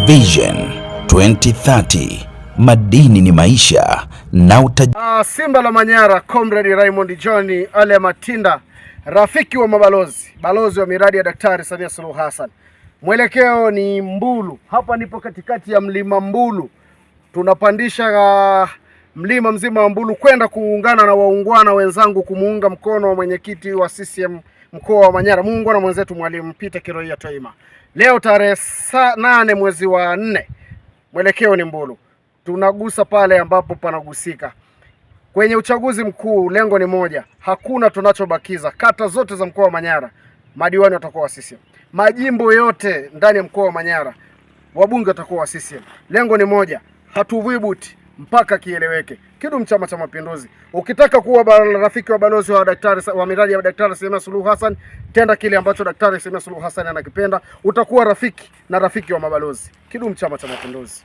Vision 2030, madini ni maisha na Simba la Manyara, Comrade Raymond John Ale Matinda, rafiki wa mabalozi, balozi wa miradi ya Daktari Samia Suluhu Hassan. Mwelekeo ni Mbulu. Hapa nipo katikati ya mlima Mbulu. Tunapandisha mlima mzima wa Mbulu kwenda kuungana na waungwana wenzangu kumuunga mkono wa mwenyekiti wa CCM mkoa wa Manyara, muungwana mwenzetu Mwalimu Peter Kiroia Toima. Leo tarehe 8 mwezi wa 4, mwelekeo ni Mbulu. Tunagusa pale ambapo panagusika. Kwenye uchaguzi mkuu lengo ni moja, hakuna tunachobakiza. Kata zote za mkoa wa Manyara madiwani watakuwa wa CCM. Majimbo yote ndani ya mkoa wa Manyara wabunge watakuwa wa CCM. Lengo ni moja, hatuvibuti mpaka kieleweke. Kidumu Chama cha Mapinduzi. Ukitaka kuwa rafiki wa balozi wa daktari wa miradi ya Daktari Samia Suluhu Hassan, tenda kile ambacho Daktari Samia Suluhu Hassan anakipenda, utakuwa rafiki na rafiki wa mabalozi. Kidumu Chama cha Mapinduzi.